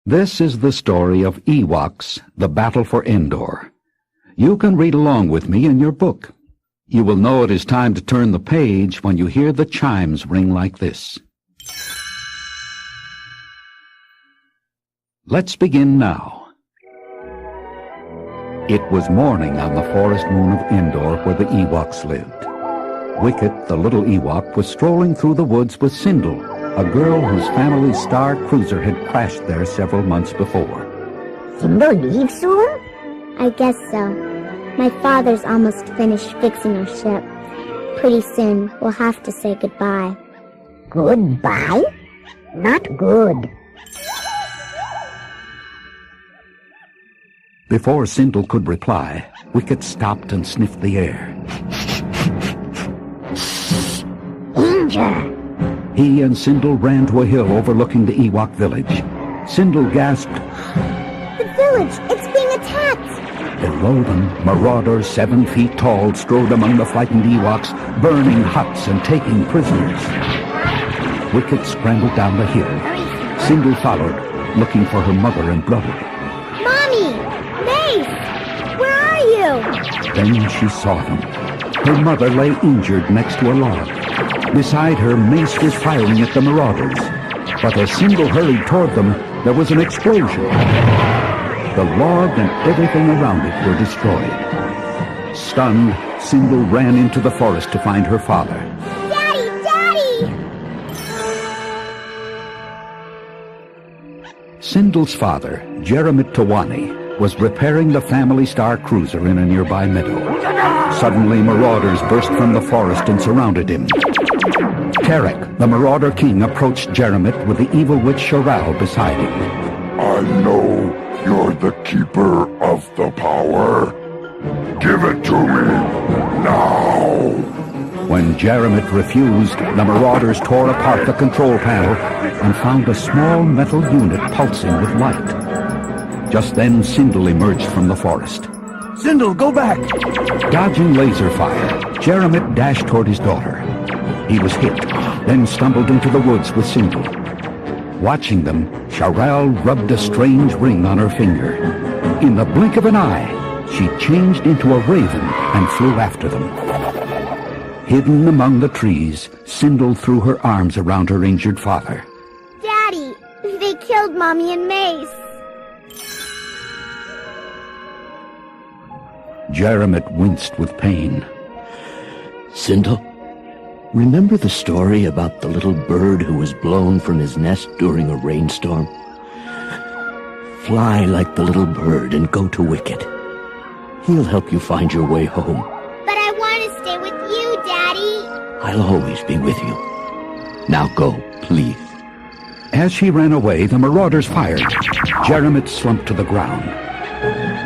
This is the story of Ewoks, the Battle for Endor. You can read along with me in your book. You will know it is time to turn the page when you hear the chimes ring like this. Let's begin now. It was morning on the forest moon of Endor where the Ewoks lived. Wicket, the little Ewok, was strolling through the woods with Sindel, a girl whose family's star cruiser had crashed there several months before. Sindel leave soon? I guess so. My father's almost finished fixing our ship. Pretty soon, we'll have to say goodbye. Goodbye? Not good. Before Sindel could reply, Wicket stopped and sniffed the air. Danger! He and Sindel ran to a hill overlooking the Ewok village. Sindel gasped, The village! It's being attacked! Below them, marauders 7 feet tall strode among the frightened Ewoks, burning huts and taking prisoners. Wicket scrambled down the hill. Sindel followed, looking for her mother and brother. Mommy! Mace! Where are you? Then she saw them. Her mother lay injured next to a log. Beside her, Mace was firing at the marauders. But as Sindel hurried toward them, there was an explosion. The log and everything around it were destroyed. Stunned, Sindel ran into the forest to find her father. Daddy! Daddy! Sindel's father, Jeremy Tawani, was repairing the family star cruiser in a nearby meadow. Suddenly, marauders burst from the forest and surrounded him. Tarek, the marauder king, approached Jeremit with the evil witch Shoral beside him. I know you're the keeper of the power. Give it to me, now! When Jeremit refused, the marauders tore apart the control panel and found a small metal unit pulsing with light. Just then, Sindel emerged from the forest. Sindel, go back! Dodging laser fire, Jeremit dashed toward his daughter. He was hit, then stumbled into the woods with Sindel. Watching them, Shoral rubbed a strange ring on her finger. In the blink of an eye, she changed into a raven and flew after them. Hidden among the trees, Sindel threw her arms around her injured father. Daddy! They killed Mommy and Mace! Jeremit winced with pain. Sindel, remember the story about the little bird who was blown from his nest during a rainstorm? Fly like the little bird and go to Wicket. He'll help you find your way home. But I want to stay with you, Daddy! I'll always be with you. Now go, please. As she ran away, the marauders fired. Jeremit slumped to the ground.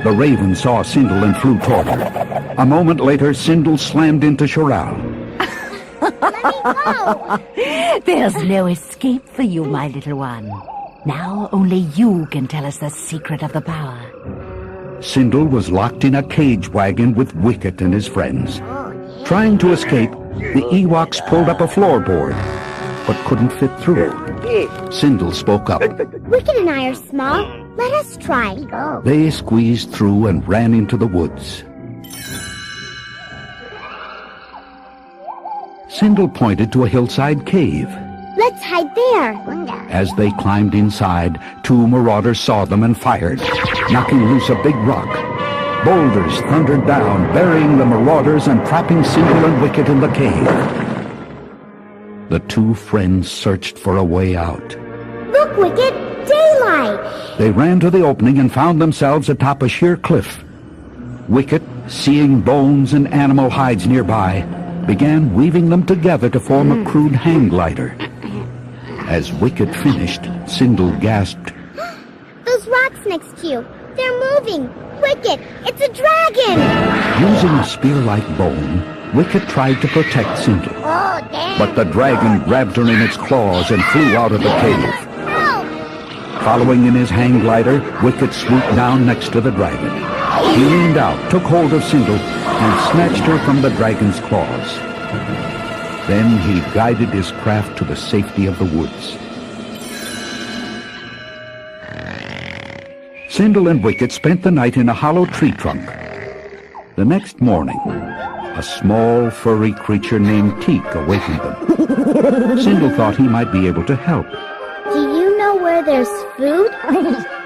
The raven saw Sindel and flew toward her. A moment later, Sindel slammed into Shoral. Let me go! There's no escape for you, my little one. Now only you can tell us the secret of the power. Sindel was locked in a cage wagon with Wicket and his friends. Trying to escape, the Ewoks pulled up a floorboard, but couldn't fit through. Sindel spoke up. Wicket and I are small. Let us try. Go. They squeezed through and ran into the woods. Sindel pointed to a hillside cave. Let's hide there. As they climbed inside, 2 marauders saw them and fired, knocking loose a big rock. Boulders thundered down, burying the marauders and trapping Sindel and Wicket in the cave. The 2 friends searched for a way out. Look, Wicket! Daylight! They ran to the opening and found themselves atop a sheer cliff. Wicket, seeing bones and animal hides nearby, began weaving them together to form a crude hang glider. As Wicket finished, Sindel gasped, Those rocks next to you, they're moving! Wicket, it's a dragon! Using a spear-like bone, Wicket tried to protect Sindel. Oh, damn! But the dragon grabbed her in its claws and flew out of the cave. Help! Following in his hang glider, Wicket swooped down next to the dragon. He leaned out, took hold of Sindel, and snatched her from the dragon's claws. Then he guided his craft to the safety of the woods. Sindel and Wicket spent the night in a hollow tree trunk. The next morning, a small, furry creature named Teak awakened them. Sindel thought he might be able to help. Do you know where there's food?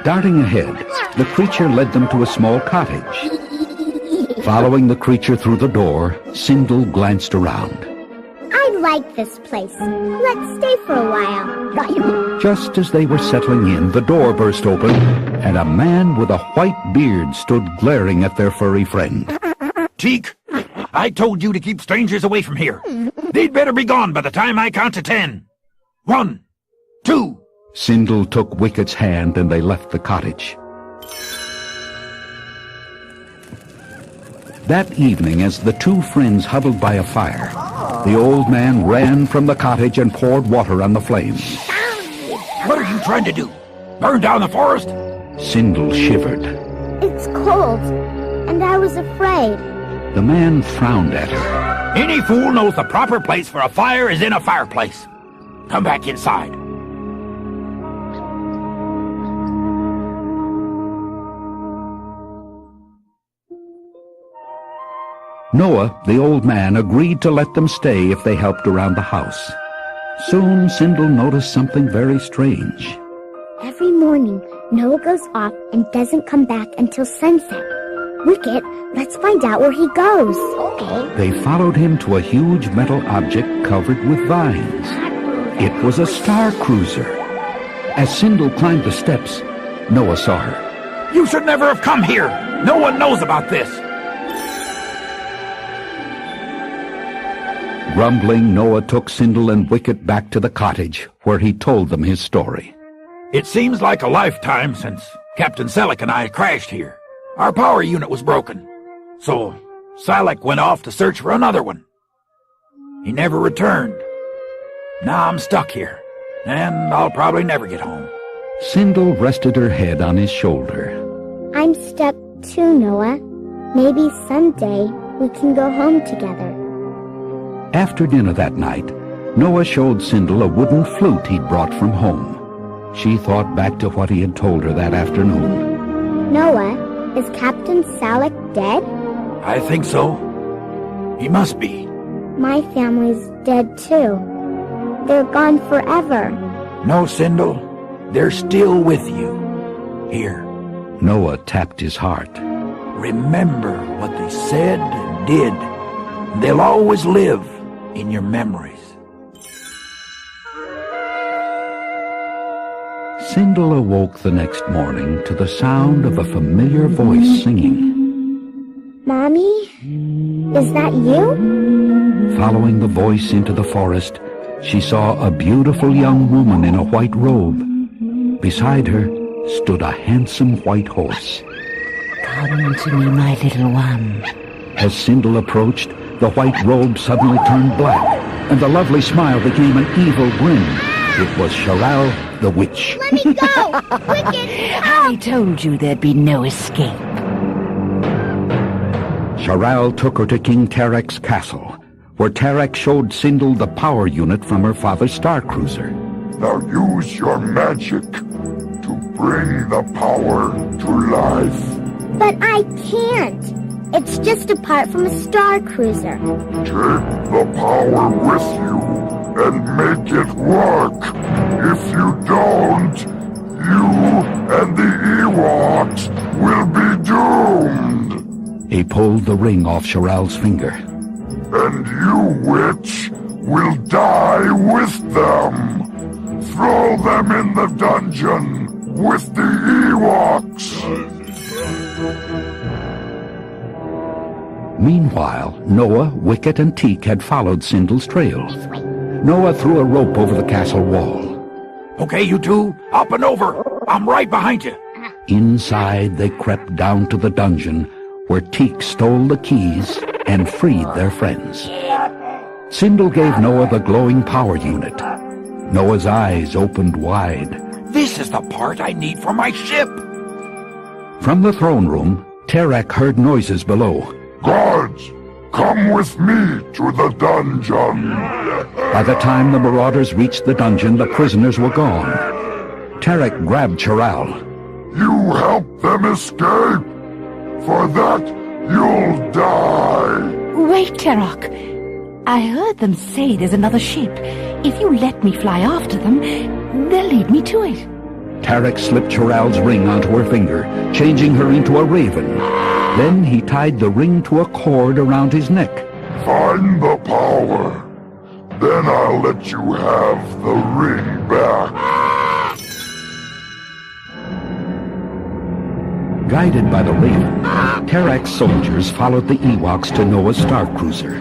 Darting ahead, the creature led them to a small cottage. Following the creature through the door, Sindel glanced around. I like this place. Let's stay for a while. Just as they were settling in, the door burst open, and a man with a white beard stood glaring at their furry friend. Teak, I told you to keep strangers away from here. They'd better be gone by the time I count to 10. 1, 2. Sindel took Wicket's hand and they left the cottage. That evening, as the two friends huddled by a fire, the old man ran from the cottage and poured water on the flames. What are you trying to do? Burn down the forest? Sindel shivered. It's cold, and I was afraid. The man frowned at her. Any fool knows the proper place for a fire is in a fireplace. Come back inside. Noah, the old man, agreed to let them stay if they helped around the house. Soon, Sindel noticed something very strange. Every morning, Noah goes off and doesn't come back until sunset. Wicket, let's find out where he goes. Okay. They followed him to a huge metal object covered with vines. It was a star cruiser. As Sindel climbed the steps, Noah saw her. You should never have come here. No one knows about this. Grumbling, Noah took Sindel and Wicket back to the cottage, where he told them his story. It seems like a lifetime since Captain Selleck and I crashed here. Our power unit was broken, so Selleck went off to search for another one. He never returned. Now I'm stuck here, and I'll probably never get home. Sindel rested her head on his shoulder. I'm stuck too, Noah. Maybe someday we can go home together. After dinner that night, Noah showed Sindel a wooden flute he'd brought from home. She thought back to what he had told her that afternoon. Noah, is Captain Selleck dead? I think so. He must be. My family's dead too. They're gone forever. No, Sindel. They're still with you. Here. Noah tapped his heart. Remember what they said and did. They'll always live in your memories. Sindel awoke the next morning to the sound of a familiar voice singing. Mommy? Is that you? Following the voice into the forest, she saw a beautiful young woman in a white robe. Beside her stood a handsome white horse. Come to me, my little one. As Sindel approached, the white robe suddenly turned black, and the lovely smile became an evil grin. It was Charal the witch. Let me go! Wicket! I told you there'd be no escape. Charal took her to King Tarek's castle, where Tarek showed Sindel the power unit from her father's star cruiser. Now use your magic to bring the power to life. But I can't. It's just a part from a star cruiser. Take the power with you and make it work. If you don't, you and the Ewoks will be doomed. He pulled the ring off Charal's finger. And you, witch, will die with them. Throw them in the dungeon with the Ewoks. Meanwhile, Noah, Wicket, and Teak had followed Sindel's trail. Noah threw a rope over the castle wall. Okay, you two, up and over. I'm right behind you. Inside, they crept down to the dungeon, where Teak stole the keys and freed their friends. Sindel gave Noah the glowing power unit. Noah's eyes opened wide. This is the part I need for my ship. From the throne room, Tarek heard noises below. Guards, come with me to the dungeon. By the time the marauders reached the dungeon, the prisoners were gone. Tarek grabbed Charal. You help them escape. For that, you'll die. Wait, Terok. I heard them say there's another ship. If you let me fly after them, they'll lead me to it. Tarek slipped Shiral's ring onto her finger, changing her into a raven. Then he tied the ring to a cord around his neck. Find the power. Then I'll let you have the ring back. Guided by the raven, Tarek's soldiers followed the Ewoks to Noah's star cruiser.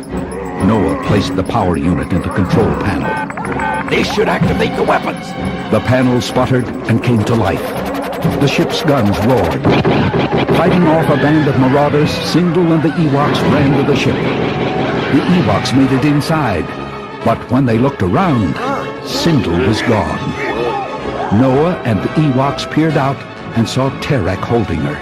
Noah placed the power unit in the control panel. This should activate the weapons. The panel sputtered and came to life. The ship's guns roared. Fighting off a band of marauders, Sindel and the Ewoks ran to the ship. The Ewoks made it inside, but when they looked around, Sindel was gone. Noah and the Ewoks peered out and saw Tarek holding her.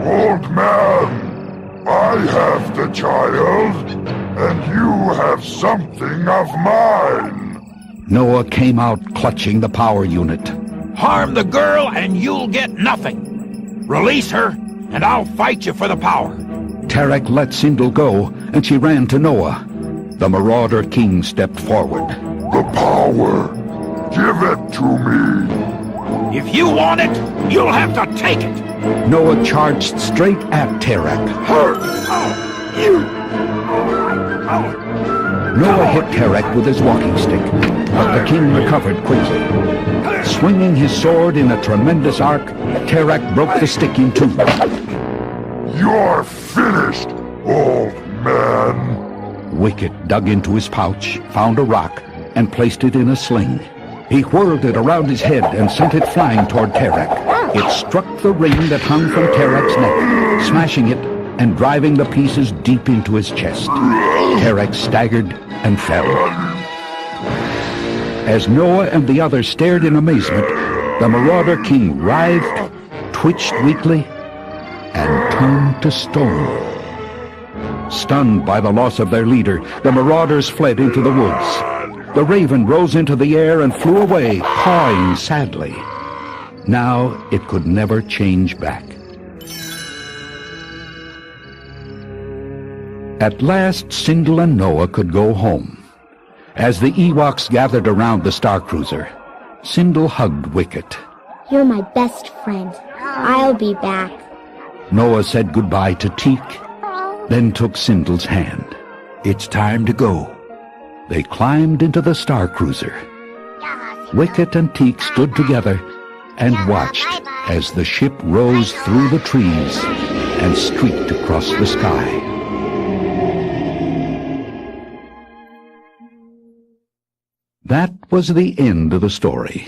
Old man, I have the child, and you have something of mine. Noah came out clutching the power unit. Harm the girl and you'll get nothing. Release her, and I'll fight you for the power. Tarek let Sindel go, and she ran to Noah. The Marauder King stepped forward. The power. Give it to me. If you want it, you'll have to take it. Noah charged straight at Tarek. Noah hit Tarek with his walking stick, but the king recovered quickly. Swinging his sword in a tremendous arc, Tarek broke the stick in two. You're finished, old man. Wicket dug into his pouch, found a rock, and placed it in a sling. He whirled it around his head and sent it flying toward Tarek. It struck the ring that hung from Tarek's neck, smashing it and driving the pieces deep into his chest. Tarek staggered and fell. As Noah and the others stared in amazement, the Marauder King writhed, twitched weakly, and turned to stone. Stunned by the loss of their leader, the marauders fled into the woods. The raven rose into the air and flew away, cawing sadly. Now it could never change back. At last, Sindel and Noah could go home. As the Ewoks gathered around the star cruiser, Sindel hugged Wicket. You're my best friend. I'll be back. Noah said goodbye to Teak, then took Sindel's hand. It's time to go. They climbed into the star cruiser. Wicket and Teak stood together and watched as the ship rose through the trees and streaked across the sky. That was the end of the story.